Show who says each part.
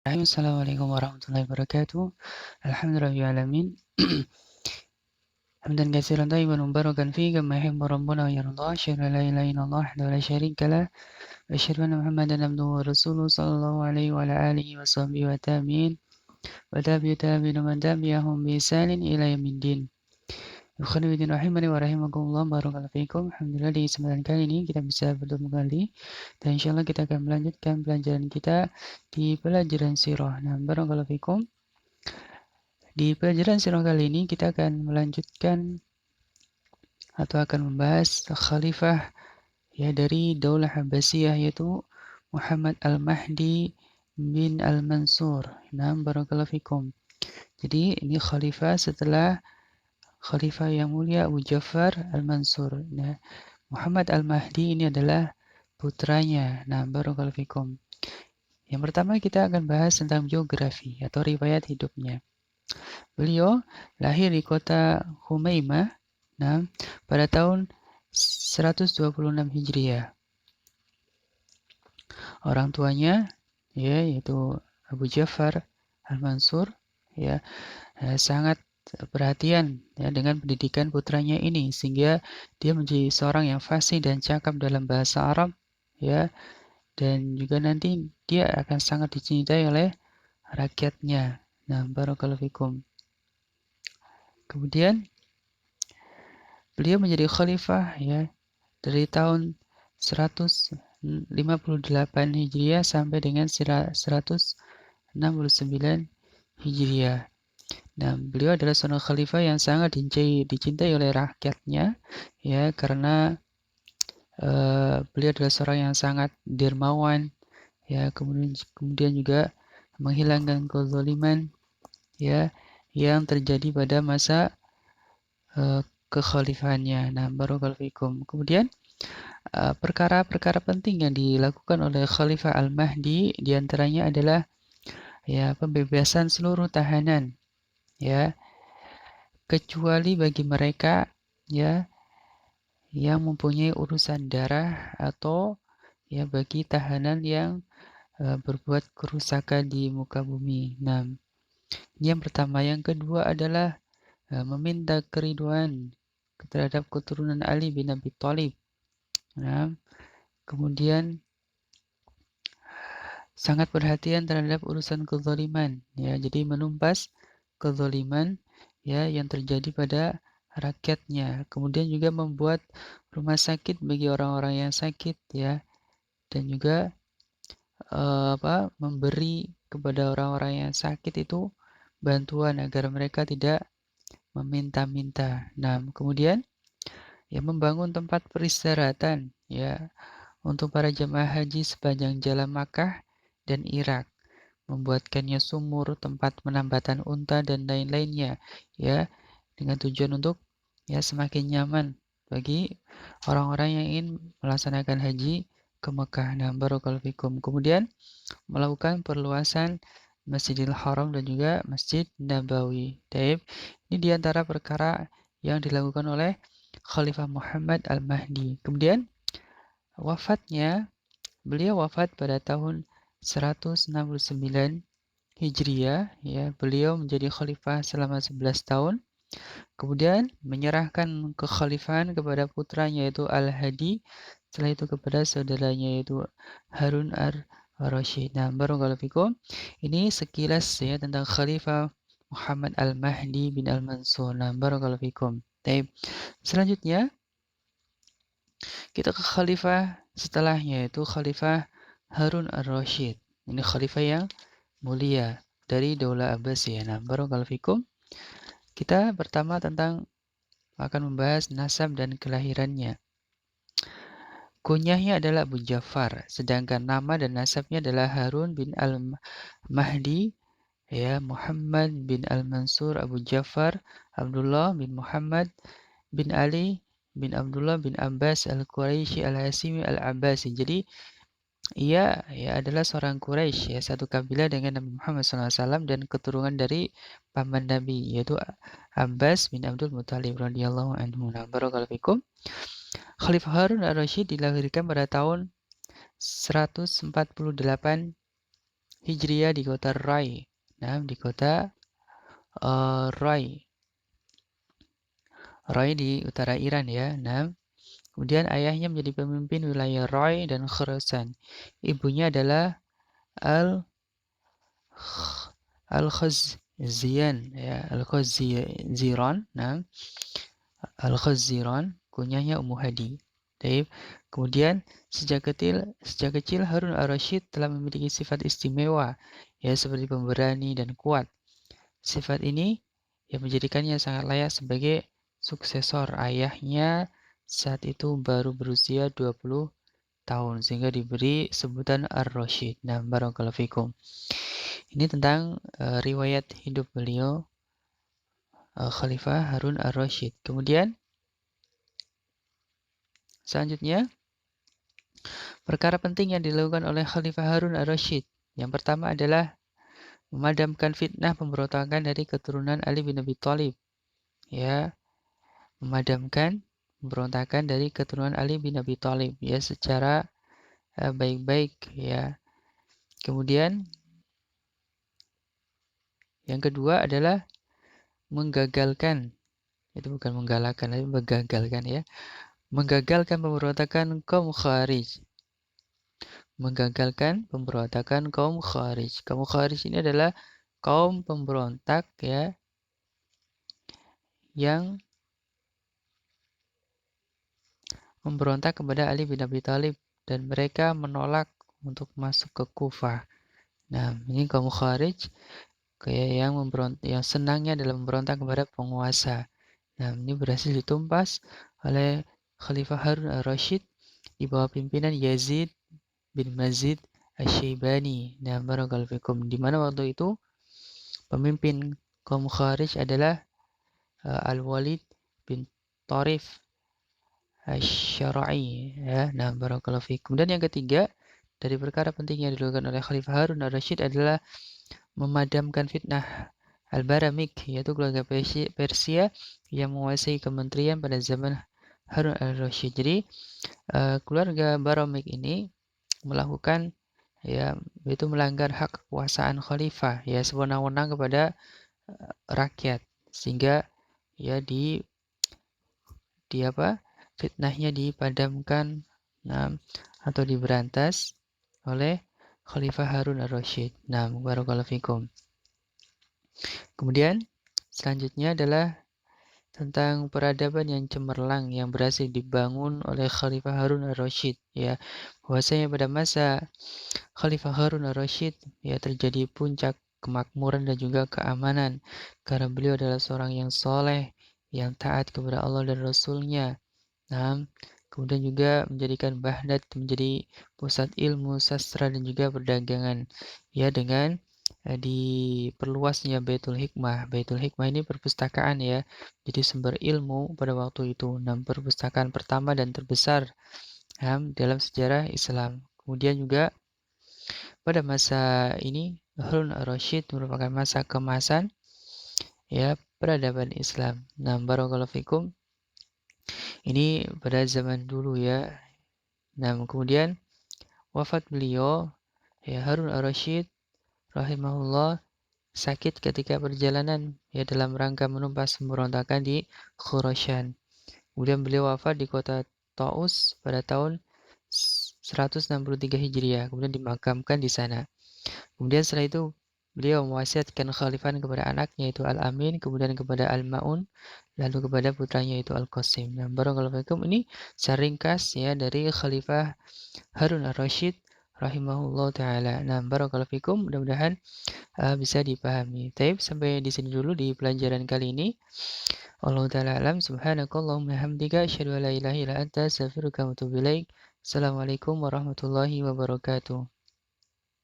Speaker 1: Assalamualaikum warahmatullahi wabarakatuh. Alhamdulillahirrahmanirrahim. Hamdan katsiran thayyiban mubarakan fihi kama yuhibbu rabbuna wa yarda. Asyhadu an la ilaha illallah wahdahu la syarika lah wa asyhadu anna Muhammadan abduhu wa rasuluhu sallallahu alaihi wa ala alihi wa sahbihi wa tabi'in wa tabi'ut tabi'in wa man tabi'ahum bi ihsanin ila yaumiddin. Ikhwanuddin rahimani wa rahimakumullah, barakallahu fikum. Alhamdulillah di kesempatan kali ini kita bisa bertemu kembali dan insyaallah kita akan melanjutkan pelajaran kita di pelajaran sirah. Nah, barakallahu fikum. Di pelajaran sirah kali ini kita akan melanjutkan atau akan membahas khalifah ya dari Daulah Abbasiyah, yaitu Muhammad Al-Mahdi bin Al-Mansur. Nah, barakallahu fikum. Jadi ini khalifah setelah khalifah yang mulia Abu Ja'far Al-Mansur. Nah, Muhammad Al-Mahdi ini adalah putranya. Nah, barakallahu fikum. Yang pertama kita akan bahas tentang biografi atau riwayat hidupnya. Beliau lahir di kota Humaimah, nah, pada tahun 126 Hijriah. Orang tuanya ya yaitu Abu Ja'far Al-Mansur ya sangat perhatian ya dengan pendidikan putranya ini sehingga dia menjadi seorang yang fasih dan cakap dalam bahasa Arab ya, dan juga nanti dia akan sangat dicintai oleh rakyatnya. Nah, barakallahu fikum. Kemudian beliau menjadi khalifah ya dari tahun 158 Hijriah sampai dengan 169 Hijriah. Nah, beliau adalah seorang khalifah yang sangat dicintai oleh rakyatnya ya, karena beliau adalah seorang yang sangat dermawan ya, kemudian juga menghilangkan kezaliman ya yang terjadi pada masa kekhalifahannya. Nah, barakallahu fikum. Kemudian perkara-perkara penting yang dilakukan oleh Khalifah Al-Mahdi diantaranya adalah ya pembebasan seluruh tahanan ya, kecuali bagi mereka ya yang mempunyai urusan darah atau ya bagi tahanan yang berbuat kerusakan di muka bumi. Nah, ini yang pertama. Yang kedua adalah meminta keriduan terhadap keturunan Ali bin Abi Thalib. Nah, kemudian sangat perhatian terhadap urusan kezaliman ya, jadi menumpas kezaliman ya yang terjadi pada rakyatnya. Kemudian juga membuat rumah sakit bagi orang-orang yang sakit ya, dan juga memberi kepada orang-orang yang sakit itu bantuan agar mereka tidak meminta-minta. Nah, kemudian ya membangun tempat peristirahatan ya untuk para jemaah haji sepanjang jalan Makkah dan Irak, membuatkannya sumur, tempat penambatan unta dan lain-lainnya ya, dengan tujuan untuk ya semakin nyaman bagi orang-orang yang ingin melaksanakan haji ke Mekah. Nah, barakallahu fikum. Kemudian melakukan perluasan Masjidil Haram dan juga Masjid Nabawi. Taib. Ini diantara perkara yang dilakukan oleh Khalifah Muhammad Al-Mahdi. Kemudian wafatnya, beliau wafat pada tahun 169 Hijriah ya. Beliau menjadi khalifah selama 11 tahun. Kemudian menyerahkan kekhalifahan kepada putranya yaitu Al-Hadi, setelah itu kepada saudaranya yaitu Harun Ar-Rasyid. Nah, barakallahu fikum. Ini sekilas ya tentang Khalifah Muhammad Al-Mahdi bin Al-Mansur. Nah, barakallahu fikum. Baik. Selanjutnya kita ke khalifah setelahnya, yaitu Khalifah Harun Ar-Rasyid. Ini khalifah yang mulia dari Daulah Abbasiyah. Nah, barakallahu fikum. Kita pertama akan membahas nasab dan kelahirannya. Kunyahnya adalah Abu Ja'far, sedangkan nama dan nasabnya adalah Harun bin Al-Mahdi, ya, Muhammad bin Al-Mansur Abu Ja'far, Abdullah bin Muhammad bin Ali bin Abdullah bin Abbas Al-Quraisy Al-Hasimi Al-Abbasi. Jadi ia adalah seorang Quraisy ya, satu kabilah dengan Nabi Muhammad SAW dan keturunan dari paman Nabi yaitu Abbas bin Abdul Muthalib radhiyallahu anhu. Nah, barakallahu fikum. Khalifah Harun Ar-Rasyid dilahirkan pada tahun 148 Hijriyah di kota Rai. Nah, di kota Rai. Rai di utara Iran ya. Nah, kemudian ayahnya menjadi pemimpin wilayah Rai dan Khorasan. Ibunya adalah Al Al-Khazziyan ya, Al-Khazziran. Nah, Al-Khazziran, kunyahnya Ummu Hadi. Taib. Kemudian sejak kecil Harun ar-Rasyid telah memiliki sifat istimewa, ya seperti pemberani dan kuat. Sifat ini yang menjadikannya sangat layak sebagai suksesor ayahnya saat itu baru berusia 20 tahun sehingga diberi sebutan Ar-Rasyid. Nah, barakallahu fikum. Ini tentang riwayat hidup beliau Khalifah Harun ar-Rasyid. Kemudian selanjutnya perkara penting yang dilakukan oleh Khalifah Harun ar-Rasyid. Yang pertama adalah memadamkan fitnah pemberontakan dari keturunan Ali bin Abi Thalib. Ya, memadamkan pemberontakan dari keturunan Ali bin Abi Thalib ya secara baik-baik ya. Kemudian yang kedua adalah menggagalkan, itu bukan menggalakkan tapi menggagalkan ya. Menggagalkan pemberontakan kaum Khawarij. Menggagalkan pemberontakan kaum Khawarij. Kaum Khawarij ini adalah kaum pemberontak ya yang memberontak kepada Ali bin Abi Thalib dan mereka menolak untuk masuk ke Kufah. Nah, ini kaum Khawarij kayak yang senangnya dalam memberontak kepada penguasa. Nah, ini berhasil ditumpas oleh Khalifah Harun ar-Rasyid di bawah pimpinan Yazid bin Mazid Asy-Syaibani. Nah, barakallahu fikum. Di mana waktu itu pemimpin kaum Khawarij adalah Al-Walid bin Tharif Asy-Syara'i ya. Nah, barakallahu fikum. Dan yang ketiga, dari perkara penting yang dilakukan oleh Khalifah Harun ar-Rasyid adalah memadamkan fitnah Al-Baramik, yaitu keluarga Persia yang menguasai kementerian pada zaman Harun ar-Rasyid. Jadi, keluarga Baramik ini melakukan ya itu melanggar hak kekuasaan khalifah ya sewenang-wenang kepada rakyat sehingga ya di apa fitnahnya dipadamkan nah, atau diberantas oleh Khalifah Harun ar-Rasyid. Nah, barakallahu fikum. Kemudian selanjutnya adalah tentang peradaban yang cemerlang yang berhasil dibangun oleh Khalifah Harun ar-Rasyid ya. Bahwasanya pada masa Khalifah Harun ar-Rasyid ya terjadi puncak kemakmuran dan juga keamanan karena beliau adalah seorang yang soleh, yang taat kepada Allah dan Rasul-Nya. Nah, kemudian juga menjadikan Baghdad menjadi pusat ilmu, sastra dan juga perdagangan ya dengan diperluasnya Baitul Hikmah. Baitul Hikmah ini perpustakaan ya, jadi sumber ilmu pada waktu itu. Nah, perpustakaan pertama dan terbesar dalam sejarah Islam. Kemudian juga pada masa ini Harun ar-Rasyid merupakan masa kemasan ya peradaban Islam. Nah, barakallahu fikum. Ini pada zaman dulu ya. Nah, kemudian wafat beliau ya Harun ar-Rasyid rahimahullah sakit ketika perjalanan ya dalam rangka menumpas pemberontakan di Khurasan. Kemudian beliau wafat di kota Taus pada tahun 163 Hijriah. Kemudian dimakamkan di sana. Kemudian setelah itu beliau mewasiatkan khalifah kepada anaknya yaitu Al-Amin, kemudian kepada Al-Ma'un, lalu kepada putranya yaitu Al-Qasim. Nah, barakallahu fikum, ini seringkas ya dari Khalifah Harun ar-Rasyid rahimahullah taala. Nah, barakallahu fikum, mudah-mudahan bisa dipahami. Taib, sampai di sini dulu di pelajaran kali ini. Wallahu taala alam, subhanakallahumma hamdika asyhadu an la ilaha illa anta astaghfiruka wa atubu ilaik. Assalamualaikum warahmatullahi wabarakatuh.